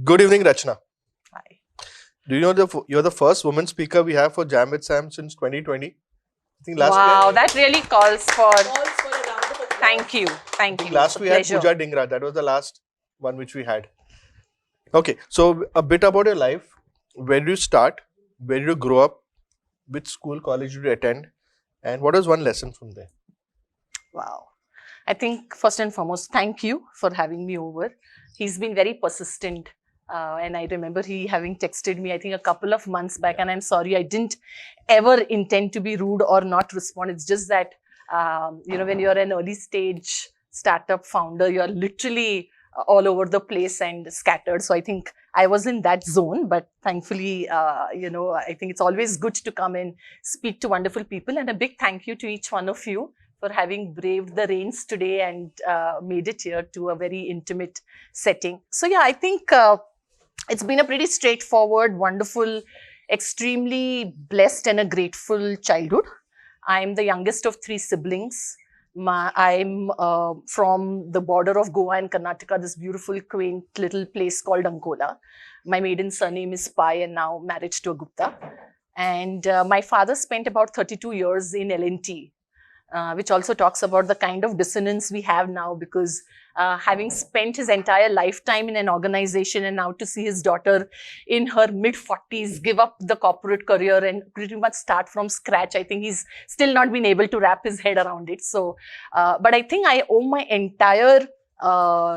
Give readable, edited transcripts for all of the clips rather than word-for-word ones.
Good evening, Rachana. Hi. Do you know you're the first woman speaker we have for Jam with Sam since 2020? I think last Wow, we that really calls for Calls for a round of applause. thank you. I Thank think you. last It's a we had pleasure. Pooja Dingra. That was the last one which we had. Okay, so a bit about your life. Where did you start? Where did you grow up? Which school, college did you attend? And what is one lesson from there? Wow. I think first and foremost, thank you for having me over. He's been very persistent. And I remember he having texted me, I think, a couple of months back. And I'm sorry, I didn't ever intend to be rude or not respond. It's just that, when you're an early stage startup founder, you're literally all over the place and scattered. So I think I was in that zone. But thankfully, I think it's always good to come and speak to wonderful people. And a big thank you to each one of you for having braved the rains today and made it here to a very intimate setting. So yeah, I think it's been a pretty straightforward, wonderful, extremely blessed and a grateful childhood. I'm the youngest of three siblings. I'm from the border of Goa and Karnataka, this beautiful, quaint little place called Ankola. My maiden surname is Pai and now married to a Gupta. And my father spent about 32 years in L&T, which also talks about the kind of dissonance we have now because having spent his entire lifetime in an organization and now to see his daughter in her mid 40s give up the corporate career and pretty much start from scratch, I think he's still not been able to wrap his head around it. So, but I think I owe my entire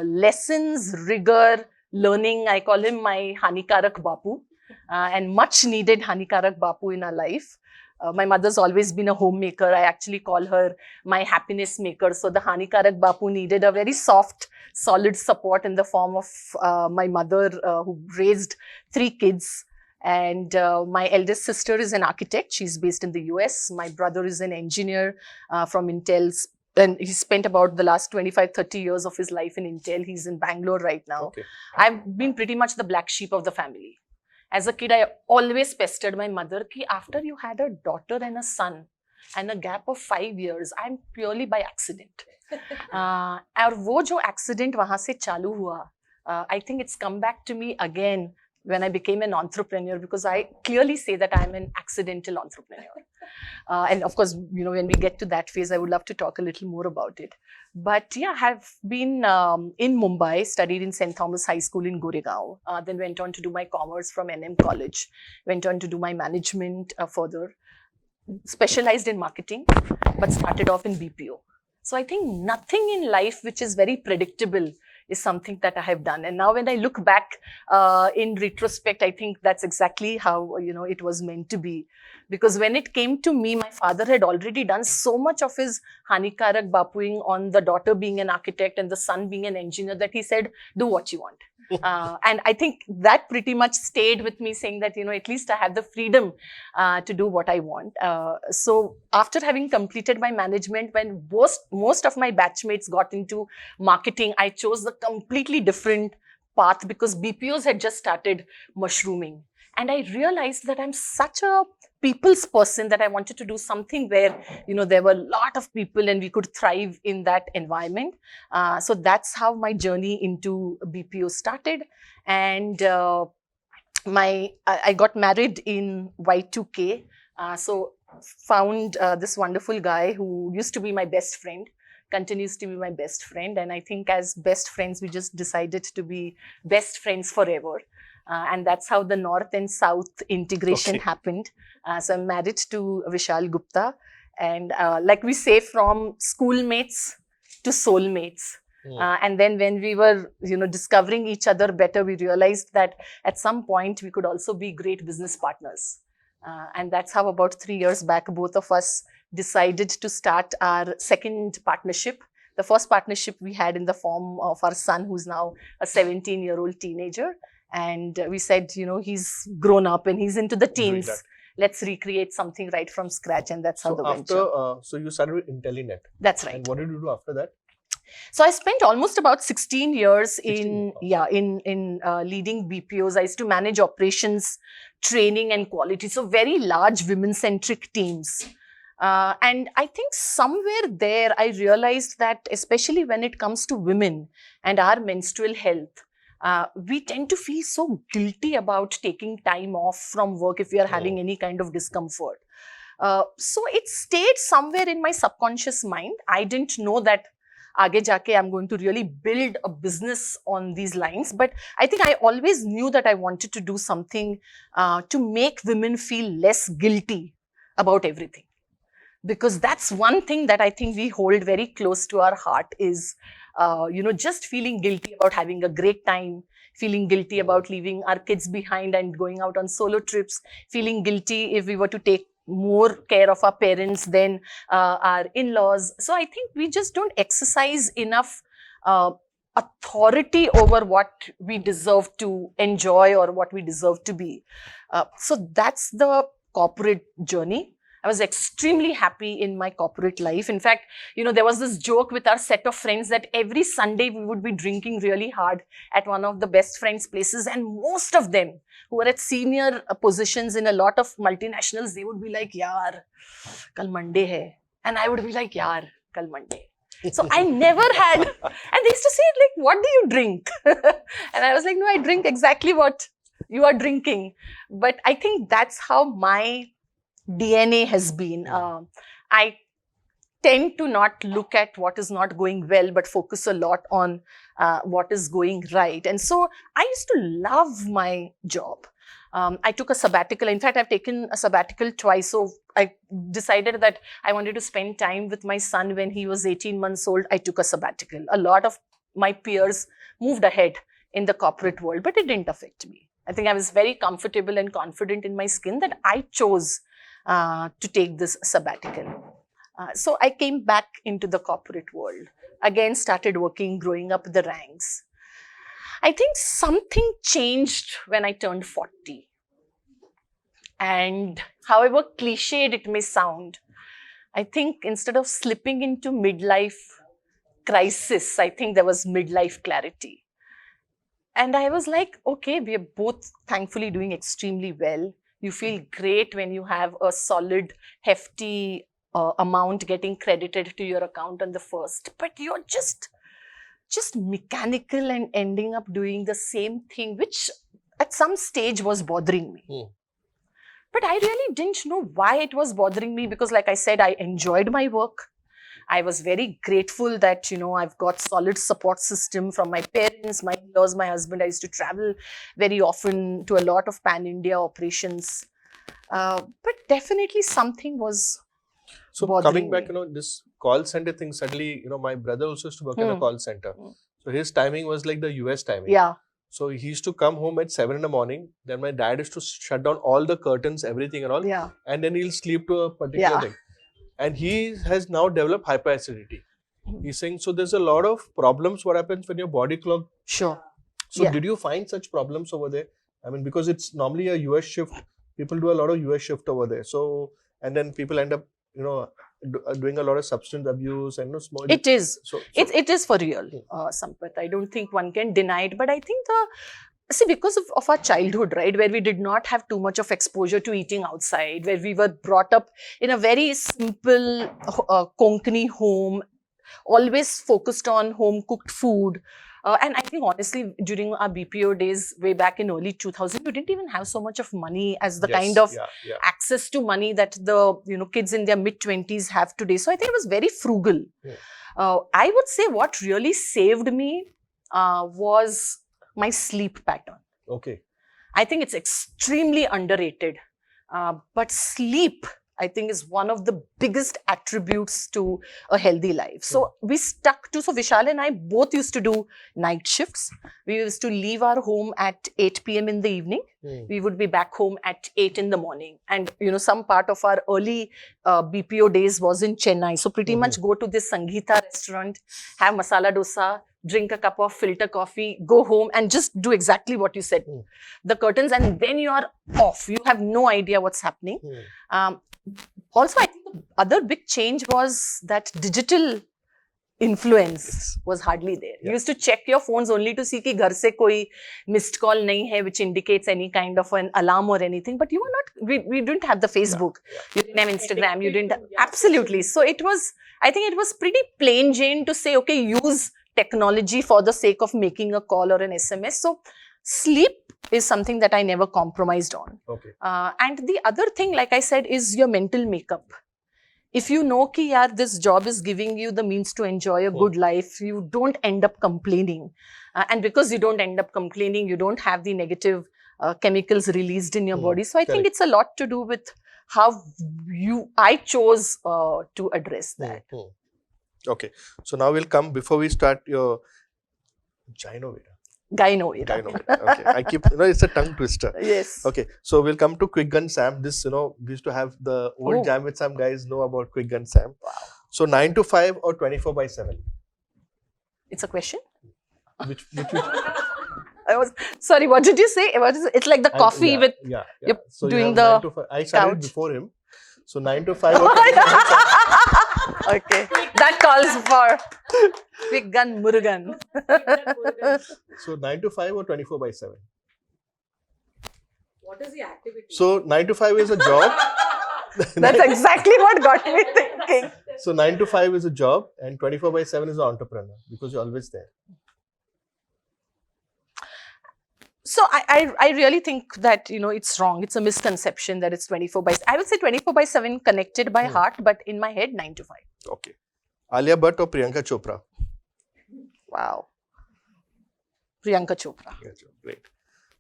lessons, rigor, learning, I call him my Hanikarak Bapu, and much needed Hanikarak Bapu in our life. My mother's always been a homemaker. I actually call her my happiness maker. So the Hanikarak Bapu needed a very soft, solid support in the form of my mother, who raised three kids. And my eldest sister is an architect. She's based in the US. My brother is an engineer from Intel. And he spent about the last 25, 30 years of his life in Intel. He's in Bangalore right now. Okay. I've been pretty much the black sheep of the family. As a kid, I always pestered my mother ki after you had a daughter and a son and a gap of 5 years, I'm purely by accident. और वो जो accident वहाँ से चालू हुआ, I think it's come back to me again when I became an entrepreneur because I clearly say that I'm an accidental entrepreneur. And of course, when we get to that phase, I would love to talk a little more about it. But yeah, have been in Mumbai, studied in St. Thomas High School in Goregaon, then went on to do my commerce from NM College, went on to do my management further, specialized in marketing, but started off in BPO. So I think nothing in life which is very predictable is something that I have done. And now when I look back in retrospect, I think that's exactly how, it was meant to be. Because when it came to me, my father had already done so much of his Hanikarak Bapuing on the daughter being an architect and the son being an engineer that he said, do what you want. And I think that pretty much stayed with me saying that, at least I have the freedom to do what I want. So after having completed my management, when most of my batchmates got into marketing, I chose the completely different path because BPOs had just started mushrooming. And I realized that I'm such a people's person that I wanted to do something where, there were a lot of people and we could thrive in that environment. So that's how my journey into BPO started. And I got married in Y2K. So found this wonderful guy who used to be my best friend, continues to be my best friend. And I think as best friends, we just decided to be best friends forever. And that's how the North and South integration happened. So I'm married to Vishal Gupta. And like we say, from schoolmates to soulmates. And then when we were, discovering each other better, we realized that at some point we could also be great business partners. And that's how about 3 years back, both of us decided to start our second partnership. The first partnership we had in the form of our son, who's now a 17-year-old teenager. And we said, he's grown up and he's into the teens. Let's recreate something right from scratch. And that's how the venture. So you started with Intellinet. That's right. And what did you do after that? So I spent almost about 16 years in leading BPOs. I used to manage operations, training and quality. So very large women-centric teams. And I think somewhere there, I realized that especially when it comes to women and our menstrual health, we tend to feel so guilty about taking time off from work if we are having any kind of discomfort. So it stayed somewhere in my subconscious mind. I didn't know that aage jaake I'm going to really build a business on these lines. But I think I always knew that I wanted to do something to make women feel less guilty about everything. Because that's one thing that I think we hold very close to our heart is, just feeling guilty about having a great time, feeling guilty about leaving our kids behind and going out on solo trips, feeling guilty if we were to take more care of our parents than our in-laws. So I think we just don't exercise enough authority over what we deserve to enjoy or what we deserve to be. So that's the corporate journey. I was extremely happy in my corporate life. In fact, there was this joke with our set of friends that every Sunday we would be drinking really hard at one of the best friends' places. And most of them who were at senior positions in a lot of multinationals, they would be like, yaar, kal Monday hai. And I would be like, yaar, kal Monday. So I never had, and they used to say, like, what do you drink? And I was like, no, I drink exactly what you are drinking. But I think that's how my DNA has been. I tend to not look at what is not going well, but focus a lot on what is going right. And so I used to love my job. I took a sabbatical. In fact, I've taken a sabbatical twice. So I decided that I wanted to spend time with my son when he was 18 months old. I took a sabbatical. A lot of my peers moved ahead in the corporate world, but it didn't affect me. I think I was very comfortable and confident in my skin that I chose to take this sabbatical. So I came back into the corporate world. Again, started working, growing up the ranks. I think something changed when I turned 40. And however cliched it may sound, I think instead of slipping into midlife crisis, I think there was midlife clarity. And I was like, okay, we are both thankfully doing extremely well. You feel great when you have a solid, hefty amount getting credited to your account on the first. But you're just mechanical and ending up doing the same thing, which at some stage was bothering me. But I really didn't know why it was bothering me because, like I said, I enjoyed my work. I was very grateful that, I've got solid support system from my parents, my in-laws, my husband. I used to travel very often to a lot of pan-India operations. But definitely something was bothering coming back, me. this call center thing, suddenly, my brother also used to work in a call center. So his timing was like the US timing. Yeah. So he used to come home at 7 in the morning. Then my dad used to shut down all the curtains, everything and all. Yeah. And then he'll sleep to a particular thing. And he has now developed hyperacidity. He's saying, so there's a lot of problems what happens when your body clock. Sure. So did you find such problems over there? I mean, because it's normally a US shift. People do a lot of US shift over there. So, and then people end up, doing a lot of substance abuse and small. It is. It is for real, Sampath. I don't think one can deny it. But I think because of our childhood, right, where we did not have too much of exposure to eating outside, where we were brought up in a very simple Konkani home, always focused on home cooked food. And I think honestly, during our BPO days, way back in early 2000, we didn't even have so much of money as the kind of access to money that the kids in their mid-20s have today. So I think it was very frugal. I would say what really saved me was my sleep pattern. Okay. I think it's extremely underrated. But sleep, I think, is one of the biggest attributes to a healthy life. So we stuck to, so Vishal and I both used to do night shifts. We used to leave our home at 8 p.m. in the evening. We would be back home at 8 in the morning. And, some part of our early BPO days was in Chennai. So pretty much go to this Sangeeta restaurant, have masala dosa, drink a cup of filter coffee, go home and just do exactly what you said. The curtains, and then you are off. You have no idea what's happening. Also, I think the other big change was that digital influence was hardly there. You used to check your phones only to see कि घर से कोई missed call नहीं है, which indicates any kind of an alarm or anything. But you were not, we didn't have the Facebook. You didn't have Instagram. You didn't, absolutely. So it was, I think it was pretty plain Jane to say, okay, use technology for the sake of making a call or an SMS. So sleep is something that I never compromised on. Okay. And the other thing, like I said, is your mental makeup. If you know ki yaar, this job is giving you the means to enjoy a good life, you don't end up complaining. And because you don't end up complaining, you don't have the negative chemicals released in your body. So I think it's a lot to do with how I chose to address that. Okay. So now we'll come, before we start, your Gynoveda. Gynoveda. Okay. I keep, it's a tongue twister. Yes. Okay. So we'll come to Quick Gun Sam. This, we used to have the old Jam with Sam guys know about Quick Gun Sam. Wow. So 9 to 5 or 24/7? It's a question? Which Sorry, what did you say? It's like the coffee with so doing the 9 the to 5. I started couch. before him. So 9 to 5 or 24/7. Okay. That calls for Quick Gun Murugan. So 9 to 5 or 24/7? What is the activity? So 9 to 5 is a job. That's exactly what got me thinking. So 9 to 5 is a job and 24/7 is an entrepreneur, because you're always there. So I really think that, it's wrong. It's a misconception that it's 24/7. I would say 24/7 connected by heart, but in my head, 9 to 5. Okay. Alia Bhatt or Priyanka Chopra? Wow. Priyanka Chopra. Great.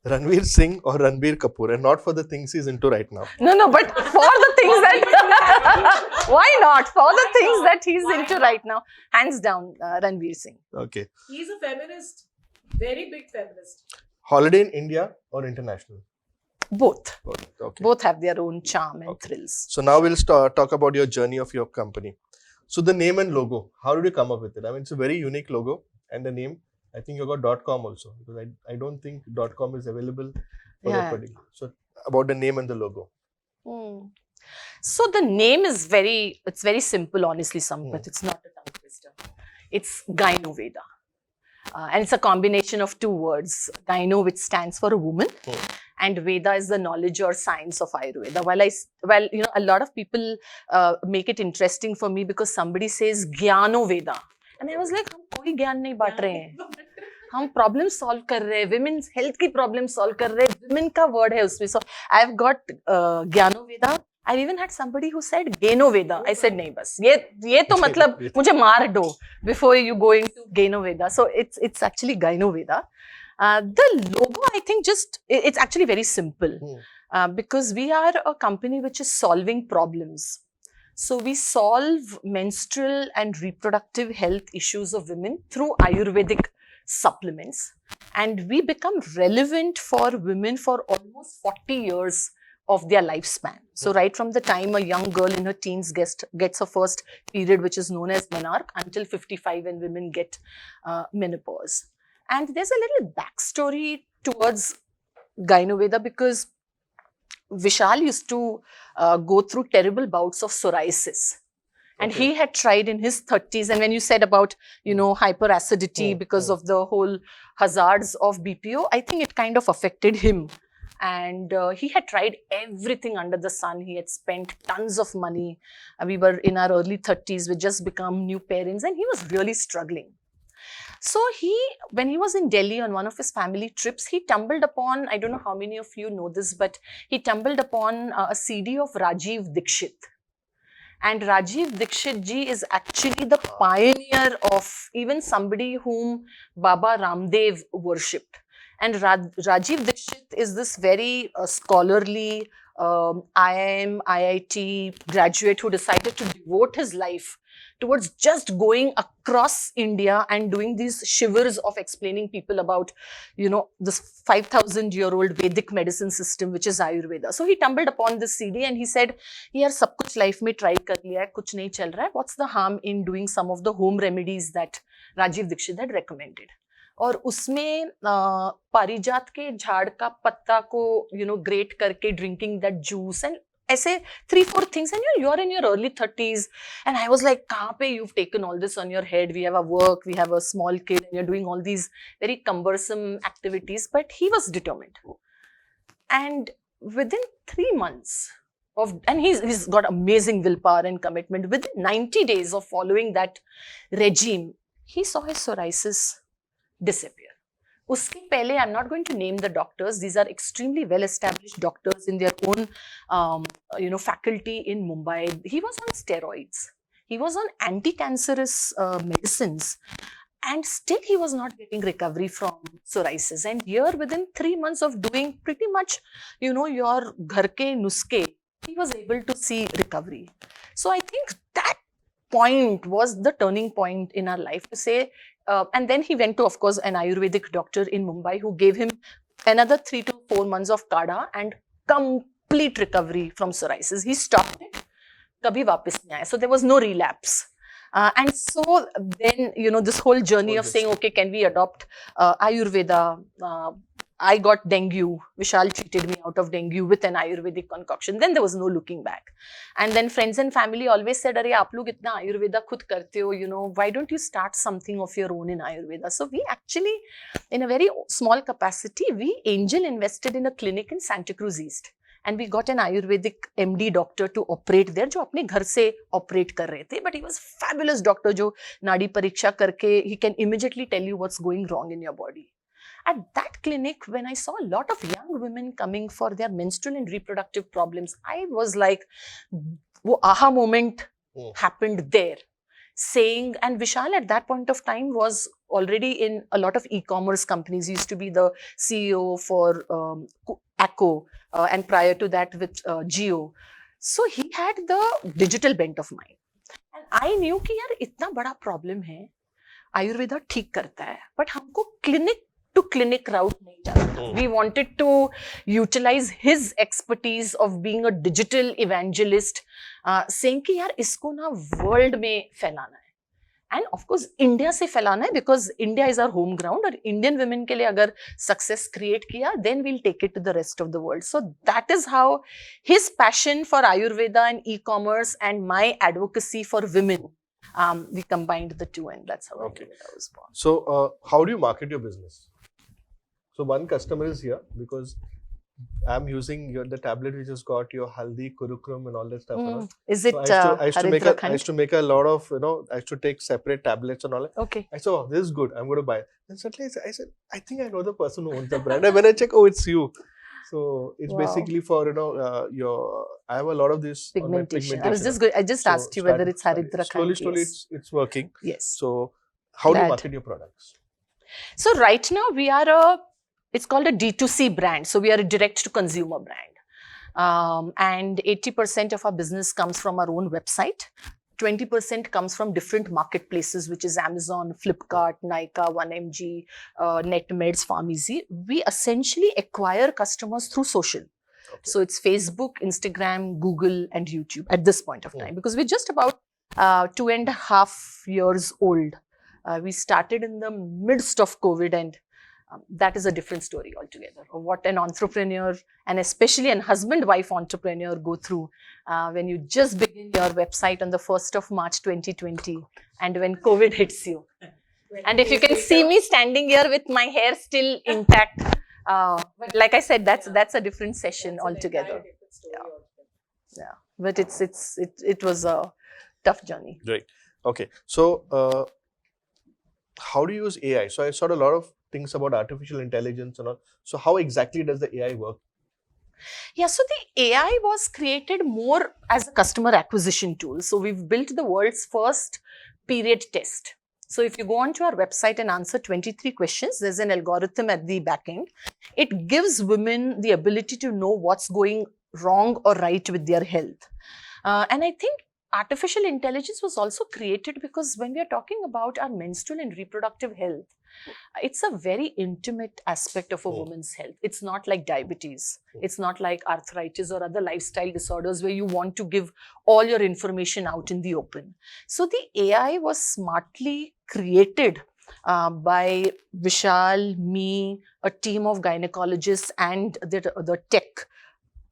Ranveer Singh or Ranbir Kapoor? And not for the things he's into right now. No, but for the things that... Why not? For the things that he's into right now. Hands down, Ranveer Singh. Okay. He's a feminist. Very big feminist. Holiday in India or international? Both. Okay. Both have their own charm and thrills. So now we'll talk about your journey of your company. So the name and logo, how did you come up with it? I mean, it's a very unique logo, and the name, I think you got .com also, because I don't think .com is available for that particular. So about the name and the logo. So the name is very simple, honestly, Sampath. It's not a tongue twister. It's Gynoveda. And it's a combination of two words. Gyno, which stands for a woman, and Veda is the knowledge or science of Ayurveda. Well, a lot of people make it interesting for me because somebody says Gyanoveda. And I was like, हम कोई ज्ञान नहीं बांट रहे हैं, हम problem solve कर रहे हैं, women's health की problem solve कर रहे हैं, women का word है उसमें. So I've got Gyanoveda. I've even had somebody who said Gainoveda. I said नहीं बस ये तो मतलब मुझे मार दो before you go into Gainoveda. So it's actually Gainoveda. The logo, I think, it's actually very simple because we are a company which is solving problems. So we solve menstrual and reproductive health issues of women through Ayurvedic supplements, and we become relevant for women for almost 40 years of their lifespan. So right from the time a young girl in her teens gets her first period, which is known as menarche, until 55 when women get menopause. And there's a little backstory towards Gynoveda because Vishal used to go through terrible bouts of psoriasis. And he had tried in his 30s. And when you said about, hyperacidity because of the whole hazards of BPO, I think it kind of affected him. And he had tried everything under the sun. He had spent tons of money. We were in our early 30s. We just become new parents. And he was really struggling. So when he was in Delhi on one of his family trips, he tumbled upon, I don't know how many of you know this, but he tumbled upon a CD of Rajiv Dikshit. And Rajiv Dikshit ji is actually the pioneer of even somebody whom Baba Ramdev worshipped. And Rajiv Dikshit is this very scholarly IIM, IIT graduate who decided to devote his life towards just going across India and doing these shivers of explaining people about, this 5,000-year-old Vedic medicine system, which is Ayurveda. So he tumbled upon this CD and he said, yaar, sab kuch life mein try kar liya hai, kuch nahi chal raha hai. What's the harm in doing some of the home remedies that Rajiv Dikshit had recommended? और उसमें पारिजात के झाड़ का पत्ता को great करके drinking that juice and ऐसे 3-4 things, and you're in your early 30s, and I was like, कहाँ पे you've taken all this on your head? We have a work, we have a small kid, and you're doing all these very cumbersome activities. But he was determined, and within 3 months and he's got amazing willpower and commitment. Within 90 days of following that regime, he saw his psoriasis disappear. Uske pehle, I'm not going to name the doctors. These are extremely well-established doctors in their own, faculty in Mumbai. He was on steroids. He was on anti-cancerous medicines, and still he was not getting recovery from psoriasis. And here, within 3 months of doing pretty much, your ghar ke nuske, he was able to see recovery. So I think that point was the turning point in our life to say, and then he went to, of course, an Ayurvedic doctor in Mumbai who gave him another 3 to 4 months of kada and complete recovery from psoriasis. He stopped it, kabhi wapas nahi aaya. So there was no relapse. And so then, this whole journey of saying, okay, can we adopt Ayurveda? I got dengue. Vishal treated me out of dengue with an Ayurvedic concoction. Then there was no looking back. And then friends and family always said, "Arey, aap log itna Ayurveda khud karte ho, why don't you start something of your own in Ayurveda?" So we actually, in a very small capacity, we angel invested in a clinic in Santa Cruz East. And we got an Ayurvedic MD doctor to operate there, जो अपने घर से operate कर रहे थे. But he was fabulous doctor, जो नाड़ी परीक्षा करके, he can immediately tell you what's going wrong in your body. At that clinic, when I saw a lot of young women coming for their menstrual and reproductive problems, I was like, wo aha moment happened there. Saying, and Vishal at that point of time was already in a lot of e-commerce companies. He used to be the CEO for Acco, and prior to that with Jio. So he had the digital bent of mind. And I knew कि यार इतना बड़ा problem है, Ayurveda ठीक करता है, but हमको clinic to clinic route nahi jana. We wanted to utilize his expertise of being a digital evangelist, saying कि यार इसको ना world में फैलाना है. And of course, India से फैलाना है, because India is our home ground. और Indian women के लिए अगर success create किया, then we'll take it to the rest of the world. So that is how his passion for Ayurveda and e-commerce and my advocacy for women, we combined the two, and that's how Ayurveda was born. So how do you market your business? So one customer is here because I'm using the tablet which has got your haldi, kurukurum and all that stuff. Is it I used to make a lot of, I used to take separate tablets and all that. Okay. I said, oh, this is good. I'm going to buy it. And suddenly I said, I think I know the person who owns the brand. And when I check, oh, it's you. So it's basically for, I have a lot of this pigmentation. I was just good. I just asked you whether it's Haridra. Slowly it's working. Yes. So how do you market your products? So right now we are it's called a D2C brand. So we are a direct to consumer brand. And 80% of our business comes from our own website. 20% comes from different marketplaces, which is Amazon, Flipkart, Nykaa, 1mg, NetMeds, PharmEasy. We essentially acquire customers through social. Okay. So it's Facebook, Instagram, Google, and YouTube at this point of time, because we're just about 2.5 years old. We started in the midst of COVID, and that is a different story altogether. What an entrepreneur, and especially an husband-wife entrepreneur, go through when you just begin your website on the 1st of March 2020, and when COVID hits you. And if you can see me standing here with my hair still intact, but like I said, that's a different session altogether. Yeah, but it was a tough journey. Right. Okay. So how do you use AI? So I saw a lot of things about artificial intelligence and all. So how exactly does the AI work? Yeah, so the AI was created more as a customer acquisition tool. So we've built the world's first period test. So if you go onto our website and answer 23 questions, there's an algorithm at the back end. It gives women the ability to know what's going wrong or right with their health. And I think artificial intelligence was also created because when we are talking about our menstrual and reproductive health, it's a very intimate aspect of a woman's health. It's not like diabetes. It's not like arthritis or other lifestyle disorders where you want to give all your information out in the open. So the AI was smartly created by Vishal, me, a team of gynecologists and the tech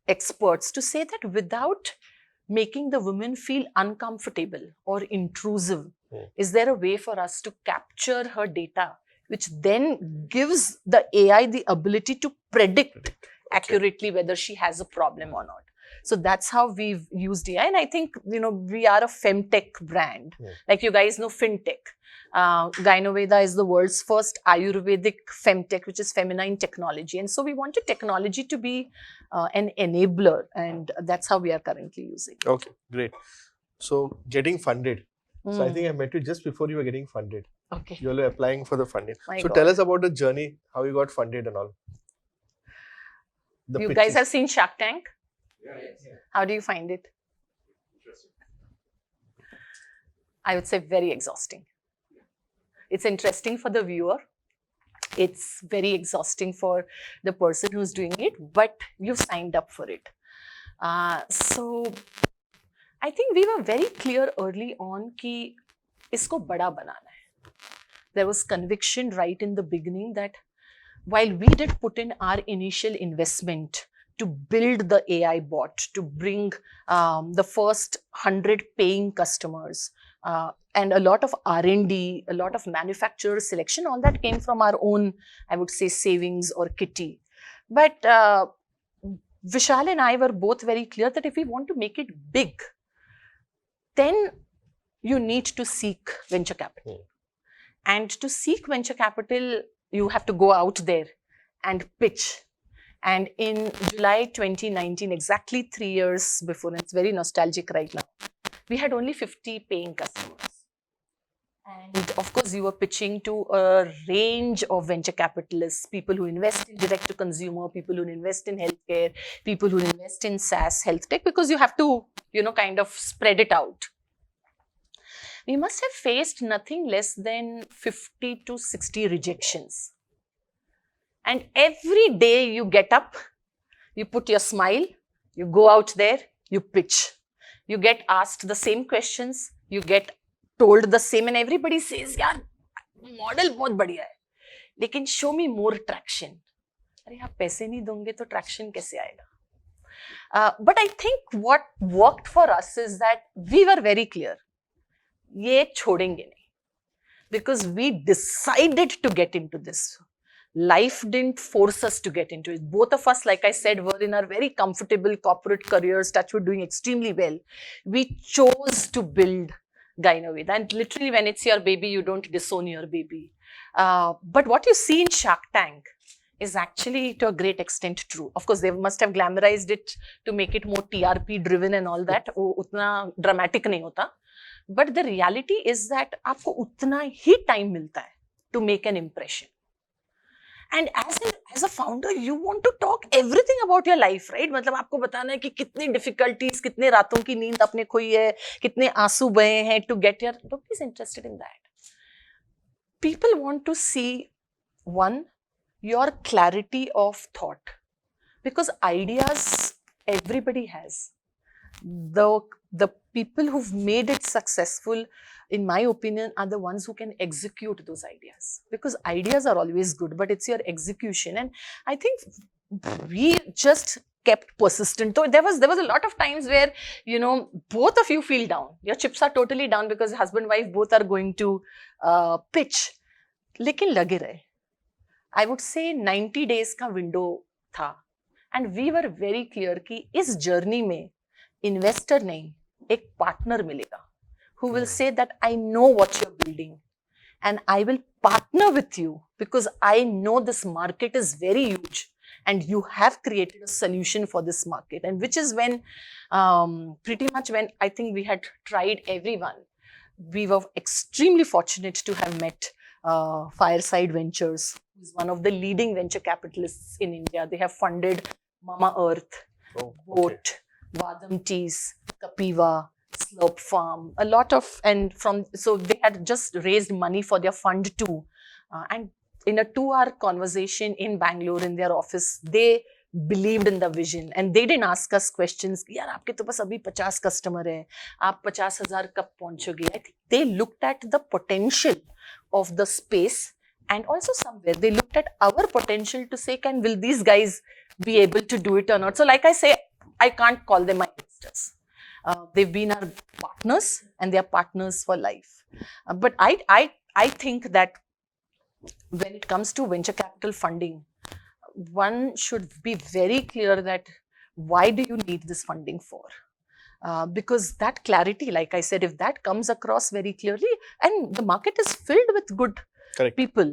experts to say that without making the woman feel uncomfortable or intrusive, is there a way for us to capture her data, which then gives the AI the ability to predict accurately whether she has a problem or not. So that's how we've used AI. And I think, we are a femtech brand. Yeah. Like you guys know fintech. Ayurveda is the world's first Ayurvedic femtech, which is feminine technology. And so we wanted technology to be an enabler. And that's how we are currently using. Okay, great. So getting funded. So I Mm. think I met you just before you were getting funded. Okay. You were applying for the funding. My So God. tell us about the journey, how you got funded and all. The You pitches. guys have seen Shark Tank? Yeah. How do you find it? I would say very exhausting. It's interesting for the viewer. It's very exhausting for the person who's doing it, but you signed up for it. So I think we were very clear early on कि इसको बड़ा बनाना है. There was conviction right in the beginning that while we did put in our initial investment to build the AI bot, to bring the first 100 paying customers, and a lot of R&D, a lot of manufacturer selection, all that came from our own, I would say, savings or kitty. But Vishal and I were both very clear that if we want to make it big, then you need to seek venture capital. And to seek venture capital, you have to go out there and pitch. And in July 2019, exactly 3 years before, and it's very nostalgic right now, we had only 50 paying customers. And of course, you were pitching to a range of venture capitalists, people who invest in direct to consumer, people who invest in healthcare, people who invest in SaaS health tech, because you have to, kind of spread it out. We must have faced nothing less than 50 to 60 rejections. And every day you get up, you put your smile, you go out there, you pitch. You get asked the same questions, you get told the same, and everybody says, यार model बहुत बढ़िया है, लेकिन show me more traction. अरे आप पैसे नहीं दोगे तो traction कैसे आएगा? But I think what worked for us is that we were very clear. ये छोड़ेंगे नहीं, because we decided to get into this. Life didn't force us to get into it. Both of us, like I said, were in our very comfortable corporate careers, Touchwood doing extremely well. We chose to build Gynoveda. And literally, when it's your baby, you don't disown your baby. But what you see in Shark Tank is actually to a great extent true. Of course, they must have glamorized it to make it more TRP driven and all that. वो उतना dramatic नहीं होता. But the reality is that आपको उतना ही time मिलता है to make an impression. And as a founder, you want to talk everything about your life, right? मतलब आपको बताना है कि कितनी difficulties, कितने रातों की नींद आपने खोई है, कितने आंसू बहे हैं to get your. Nobody's interested in that. People want to see, one, your clarity of thought, because ideas everybody has. The people who've made it successful, in my opinion, are the ones who can execute those ideas, because ideas are always good, but it's your execution. And I think we just kept persistent. So there was a lot of times where, both of you feel down. Your chips are totally down because husband wife both are going to pitch. लेकिन लगे रहे. I would say 90 days का window था. And we were very clear कि इस journey में investor नहीं, एक partner मिलेगा, who will say that I know what you're building and I will partner with you because I know this market is very huge and you have created a solution for this market. And which is when, pretty much when I think we had tried everyone, we were extremely fortunate to have met Fireside Ventures, who is one of the leading venture capitalists in India. They have funded Mama Earth, Boat, Vadam Teas, Kapiva, Slurp Farm, a lot of, so they had just raised money for their fund too. And in a 2-hour conversation in Bangalore in their office, they believed in the vision and they didn't ask us questions. यार आपके तो पास अभी 50 customer है, आप 50,000 कब पहुंचोगे? I think they looked at the potential of the space, and also somewhere they looked at our potential to say, will these guys be able to do it or not? So like I say, I can't call them my investors. They've been our partners and they are partners for life. But I think that when it comes to venture capital funding, one should be very clear that why do you need this funding for? Because that clarity, like I said, if that comes across very clearly, and the market is filled with good Correct. people.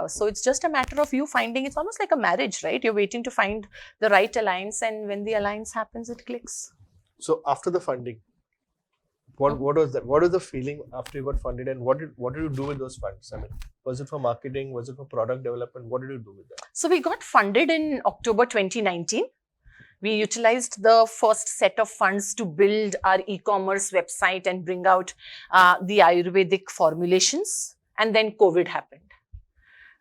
So it's just a matter of you finding, it's almost like a marriage, right? You're waiting to find the right alliance, and when the alliance happens, it clicks. So after the funding, what was that? What was the feeling after you got funded, and what did you do with those funds? I mean, was it for marketing? Was it for product development? What did you do with that? So we got funded in October 2019. We utilized the first set of funds to build our e-commerce website and bring out the Ayurvedic formulations. And then COVID happened.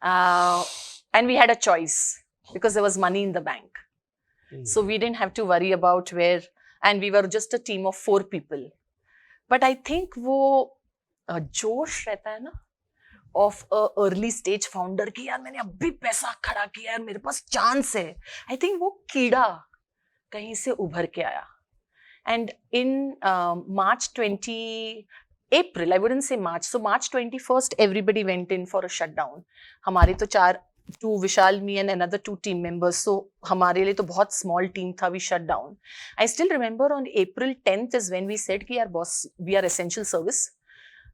And we had a choice because there was money in the bank. So we didn't have to worry about where, and we were just a team of 4 people. But I think वो जोश रहता है ना of a early stage founder कि यार मैंने अभी पैसा खड़ा किया है, मेरे पास चांस है. I think वो कीड़ा कहीं से उभर के आया. And in March 20, April, I wouldn't say March. So March 21st, everybody went in for a shutdown. हमारे तो 2 Vishal, me and another 2 team members. So हमारे लिए तो बहुत small team था, we shut down. I still remember on April 10th is when we said कि यार boss, we are essential service.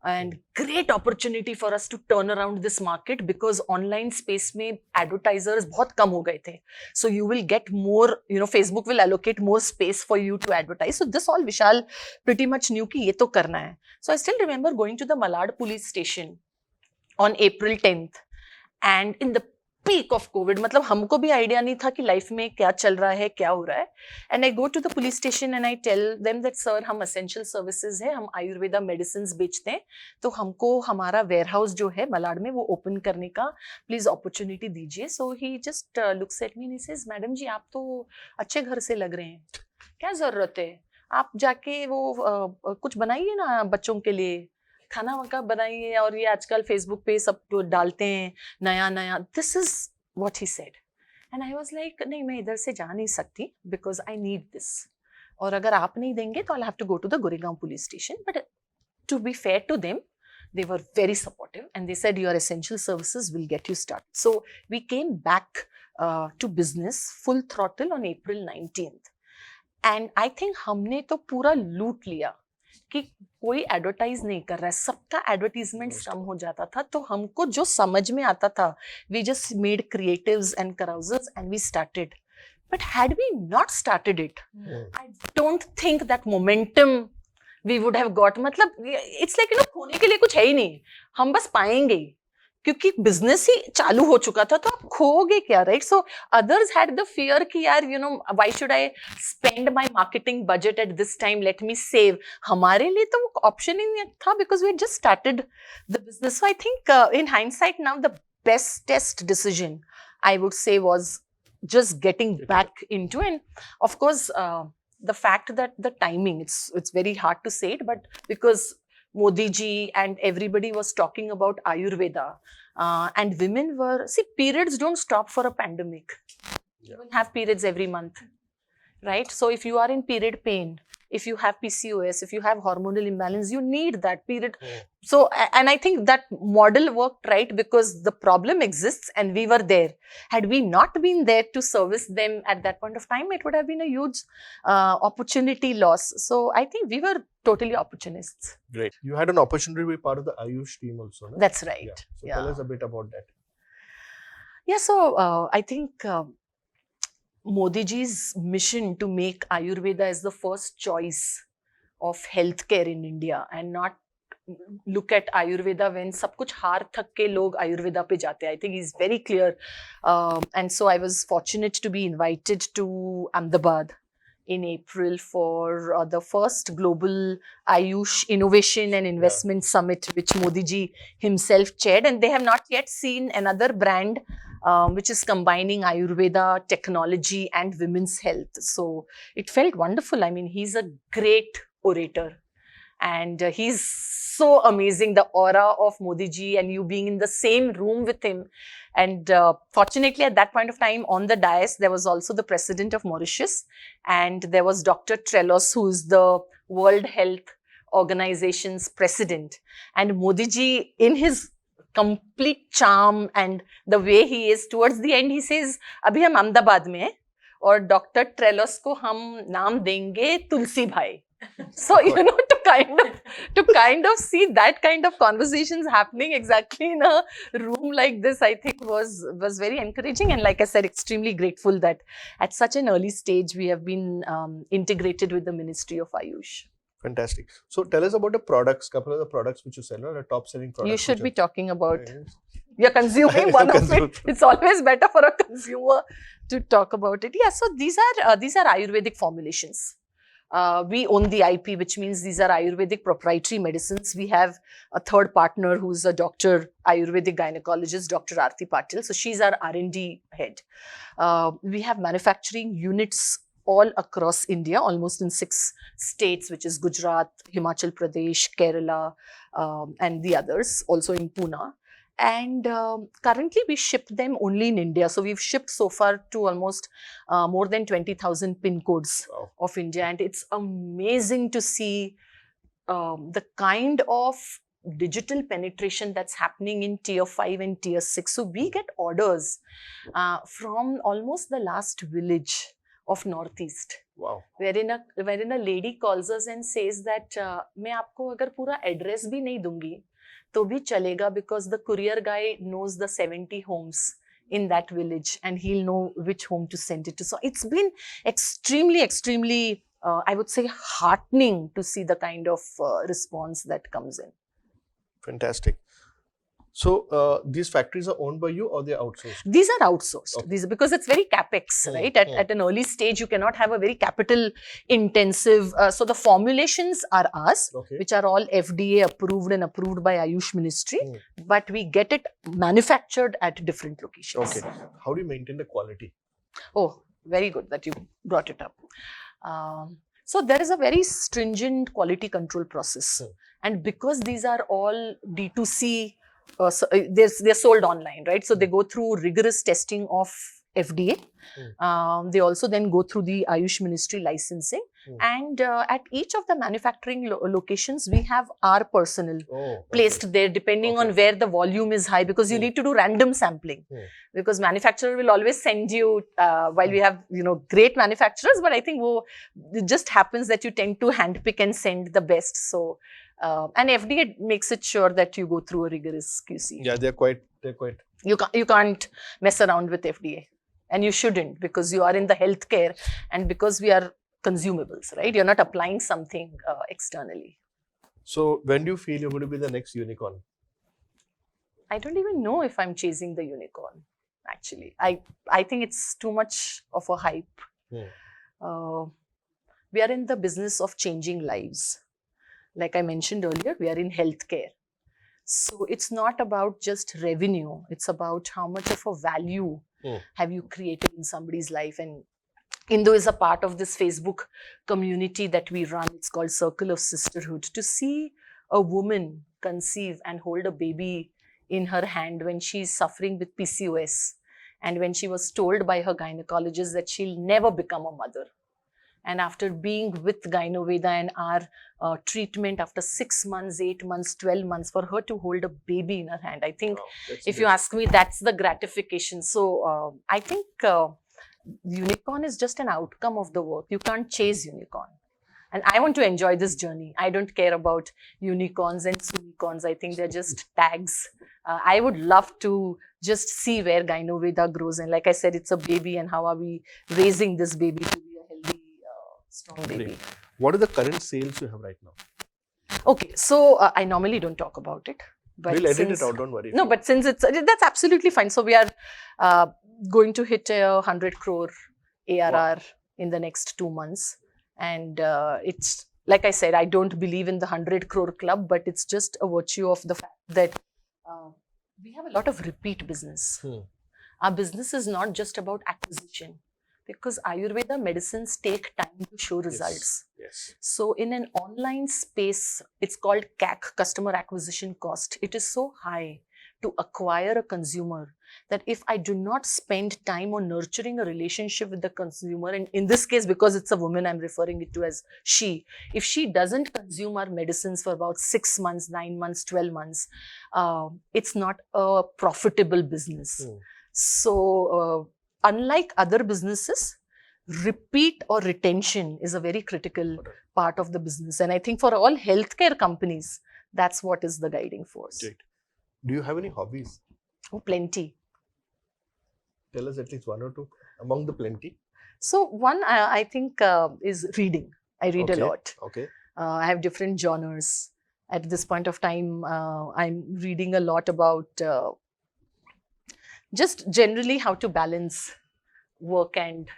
And great opportunity for us to turn around this market because online space में advertisers बहुत कम हो गए थे. So you will get more, Facebook will allocate more space for you to advertise. So this all Vishal pretty much knew कि ये तो करना है. So I still remember going to the Malad police station on April 10th and in the peak of COVID, मतलब हमको भी idea नहीं था कि लाइफ में क्या चल रहा है, क्या हो रहा है. And I go to the police station and I tell them that sir, हम essential services है, हम आयुर्वेदा medicines बेचते हैं, तो हमको हमारा warehouse जो है मलाड में वो open करने का please opportunity दीजिए. So he just looks at me and he says, madam जी आप तो अच्छे घर से लग रहे हैं, क्या जरूरत है, आप जाके वो कुछ बनाइए ना बच्चों के लिए, खाना वाका बनाइए, और ये आजकल फेसबुक पे सब तो डालते हैं नया नया. This is what he said and I was like नहीं, मैं इधर से जा नहीं सकती बिकॉज आई नीड दिस, और अगर आप नहीं देंगे तो I have to go to the Goregaon police station. But to be fair to them, they were very supportive and they said your essential services will get you started. So we came back to business full throttle on April 19th and I think हमने तो पूरा लूट लिया कि कोई advertise नहीं कर रहा है, सबका एडवर्टीजमेंट कम हो जाता था. तो हमको जो समझ में आता था, we just made creatives and carousers and we started. But had we not started it, I don't think that momentum we would have got. मतलब इट्स लाइक खोने के लिए कुछ है ही नहीं, हम बस पाएंगे ही, क्योंकि बिजनेस ही चालू हो चुका था, तो आप खोगे क्या, right? So others had the fear कि यार why should I spend my marketing budget at this time, let me save. हमारे लिए तो वो ऑप्शन ही नहीं था because we just started the business. So I think in hindsight now the bestest decision I would say was just getting back into. And of course the fact that the timing, it's very hard to say it, but because Modi ji and everybody was talking about Ayurveda and women were, see, periods don't stop for a pandemic. You will have periods every month, right? So if you are in period pain, if you have PCOS, if you have hormonal imbalance, you need that period. So, and I think that model worked, right? Because the problem exists and we were there. Had we not been there to service them at that point of time, it would have been a huge opportunity loss. So I think we were totally opportunists. Great. You had an opportunity to be part of the Ayush team also, no? That's right. Yeah. So tell us a bit about that. Yeah, so I think Modi ji's mission to make Ayurveda as the first choice of healthcare in India and not look at Ayurveda when सब कुछ हार थक के लोग Ayurveda पे जाते हैं. I think he's very clear. And so I was fortunate to be invited to Ahmedabad in April for the first global Ayush Innovation and Investment Summit, which Modi ji himself chaired. And they have not yet seen another brand which is combining Ayurveda, technology and women's health. So it felt wonderful. I mean, he's a great orator and he's so amazing, the aura of Modi ji and you being in the same room with him. And fortunately at that point of time on the dais, there was also the president of Mauritius and there was Dr. Trelos, who is the World Health Organization's president. And Modi ji, in his complete charm and the way he is, towards the end he says, abhi hum Ahmedabad mein hai और doctor trails को हम नाम देंगे तुलसी भाई. So to kind of see that kind of conversations happening exactly in a room like this, I think was very encouraging, and like I said, extremely grateful that at such an early stage we have been integrated with the Ministry of Ayush. Fantastic. So tell us about the products, couple of the products which you sell, the top selling products. You should be which talking about. are- You're consuming one of Consume. it. It's always better for a consumer to talk about it. Yeah, so these are Ayurvedic formulations. We own the IP, which means these are Ayurvedic proprietary medicines. We have a third partner who's a doctor, Ayurvedic gynecologist, Dr. Aarti Patil. So she's our R&D head. We have manufacturing units all across India, almost in 6 states, which is Gujarat, Himachal Pradesh, Kerala, and the others, also in Pune. And currently we ship them only in India. So we've shipped so far to almost more than 20,000 pin codes Wow. of India. And it's amazing to see the kind of digital penetration that's happening in tier 5 and tier 6. So we get orders from almost the last village of Northeast. Wow. Wherein a lady calls us and says that मैं आपको अगर पूरा address भी नहीं दूंगी तो भी चलेगा, because the courier guy knows the 70 homes in that village and he'll know which home to send it to. So it's been extremely, I would say, heartening to see the kind of response that comes in. Fantastic. So these factories are owned by you or they're outsourced? These are outsourced. Okay. These because it's very capex, Hmm, right? hmm. At an early stage, you cannot have a very capital intensive. So the formulations are ours, Okay. which are all FDA approved and approved by Ayush Ministry, Hmm. but we get it manufactured at different locations. Okay. How do you maintain the quality? Oh, very good that you brought it up. So there is a very stringent quality control process, Hmm. and because these are all D2C, they're sold online, right? So they go through rigorous testing of FDA. They also then go through the Ayush Ministry licensing, and at each of the manufacturing locations, we have our personnel Oh, okay. placed there depending on Okay. where the volume is high, because you need to do random sampling, because manufacturer will always send you while we have great manufacturers, but I think it just happens that you tend to handpick and send the best. So and FDA makes it sure that you go through a rigorous QC. Yeah, they're quite. You can't mess around with FDA, and you shouldn't, because you are in the healthcare and because we are consumables, right? You're not applying something externally. So when do you feel you're going to be the next unicorn? I don't even know if I'm chasing the unicorn, actually. I think it's too much of a hype. We are in the business of changing lives. Like I mentioned earlier, we are in healthcare. So it's not about just revenue. It's about how much of a value have you created in somebody's life. And Indo is a part of this Facebook community that we run. It's called Circle of Sisterhood. To see a woman conceive and hold a baby in her hand when she's suffering with PCOS, and when she was told by her gynecologist that she'll never become a mother. And after being with Ayurveda and our treatment, after 6 months, 8 months, 12 months, for her to hold a baby in her hand, I think, if you ask me, that's the gratification. So I think unicorn is just an outcome of the work. You can't chase unicorn. And I want to enjoy this journey. I don't care about unicorns and unicorns. I think they're just tags. I would love to just see where Ayurveda grows. And like I said, it's a baby, and how are we raising this baby to be a healthy, strong baby. Great. What are the current sales you have right now? Okay, so I normally don't talk about it. But We'll edit it out, don't worry. No, but since that's absolutely fine. So we are going to hit 100 crore ARR in the next 2 months. And it's, like I said, I don't believe in the 100 crore club, but it's just a virtue of the fact that we have a lot of repeat business. Our business is not just about acquisition, because Ayurveda medicines take time to show results. Yes. So in an online space, it's called CAC, customer acquisition cost. It is so high to acquire a consumer that if I do not spend time on nurturing a relationship with the consumer, and in this case, because it's a woman, I'm referring it to as she, if she doesn't consume our medicines for about 6 months, 9 months, 12 months, it's not a profitable business. So unlike other businesses, repeat or retention is a very critical part of the business. And I think for all healthcare companies, that's what is the guiding force. Great. Do you have any hobbies? Oh, plenty. Tell us at least one or two among the plenty. So one, I think, is reading. I read Okay. a lot. Okay. I have different genres. At this point of time, I'm reading a lot about just generally how to balance work and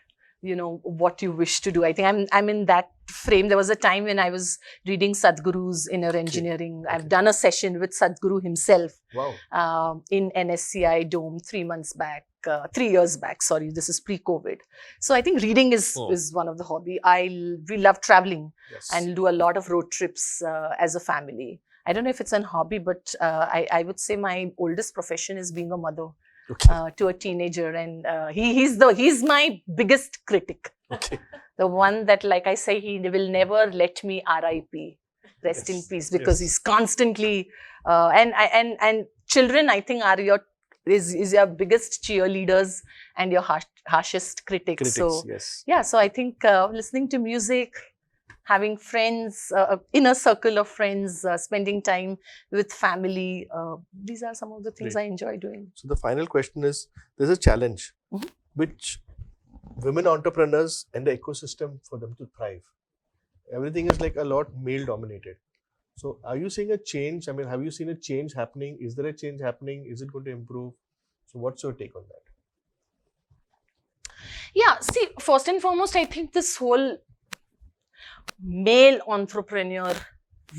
what you wish to do. I think I'm in that frame. There was a time when I was reading Sadhguru's Inner Engineering. Okay. I've done a session with Sadhguru himself Wow. in NSCI Dome 3 years back. Sorry, this is pre-COVID. So I think reading is one of the hobby. We love traveling Yes. and do a lot of road trips as a family. I don't know if it's a hobby, but I would say my oldest profession is being a mother. Okay. To a teenager, and he's my biggest critic. Okay. The one that, like I say, he will never let me RIP, rest in Yes, peace, because yes. he's constantly and children, I think, are your biggest cheerleaders and your harshest critics. So yes. yeah, so I think listening to music, having friends, inner circle of friends, spending time with family. These are some of the things Great. I enjoy doing. So the final question is: there's a challenge Mhm. which women entrepreneurs and the ecosystem for them to thrive. Everything is like a lot male dominated. So are you seeing a change? I mean, have you seen a change happening? Is there a change happening? Is it going to improve? So what's your take on that? Yeah, see, first and foremost, I think this whole male entrepreneur,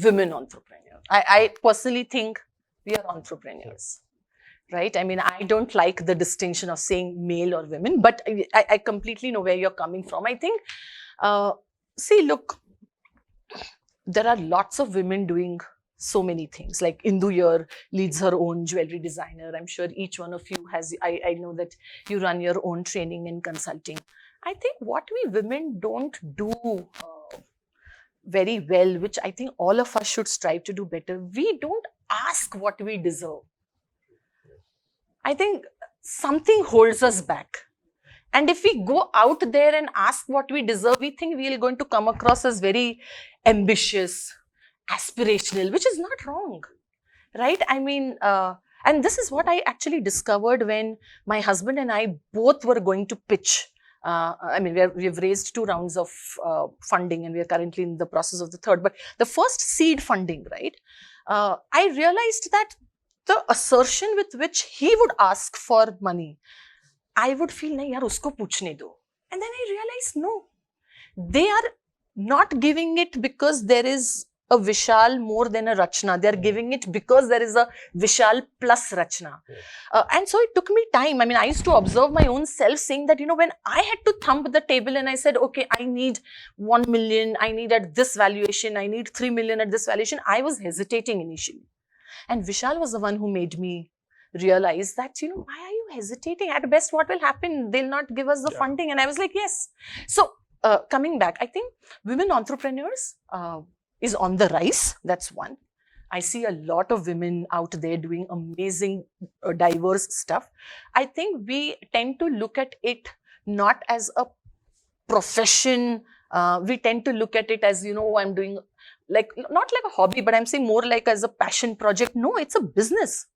women entrepreneur, I personally think we are entrepreneurs, right? I mean, I don't like the distinction of saying male or women, but I completely know where you're coming from. I think, see, look, there are lots of women doing so many things. Like Indu here leads her own jewelry designer. I'm sure each one of you has, I know that you run your own training and consulting. I think what we women don't do very well, which I think all of us should strive to do better, we don't ask what we deserve. I think something holds us back. And if we go out there and ask what we deserve, we think we are going to come across as very ambitious, aspirational, which is not wrong, right? I mean, and this is what I actually discovered when my husband and I both were going to pitch. I mean, we've raised 2 rounds of funding, and we are currently in the process of the 3rd. But the first seed funding, right? I realized that the assertion with which he would ask for money, I would feel, nahi yaar, usko puchne do. And then I realized, no, they are not giving it because there is a Vishal more than a Rachana. They are giving it because there is a Vishal plus Rachana. And so it took me time. I mean, I used to observe my own self saying that, when I had to thump the table and I said, okay, I need 1 million, I need at this valuation, I need 3 million at this valuation, I was hesitating initially. And Vishal was the one who made me realize that, why are you hesitating? At best, what will happen? They'll not give us the funding. And I was like, yes. So coming back, I think women entrepreneurs is on the rise. That's one. I see a lot of women out there doing amazing, diverse stuff. I think we tend to look at it not as a profession. We tend to look at it as, I'm doing not like a hobby, but I'm saying more like as a passion project. No, it's a business.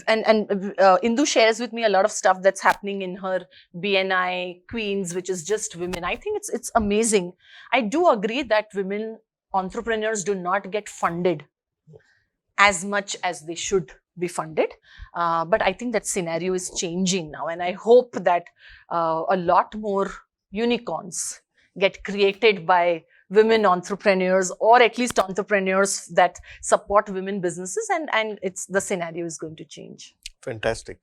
And Indu shares with me a lot of stuff that's happening in her BNI Queens, which is just women. I think it's amazing. I do agree that women entrepreneurs do not get funded as much as they should be funded. But I think that scenario is changing now. And I hope that a lot more unicorns get created by women entrepreneurs, or at least entrepreneurs that support women businesses, and the scenario is going to change. Fantastic.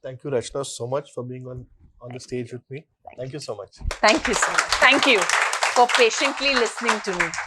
Thank you, Rachana, so much for being on the stage with me. Thank you so much. Thank you so much. Thank you for patiently listening to me.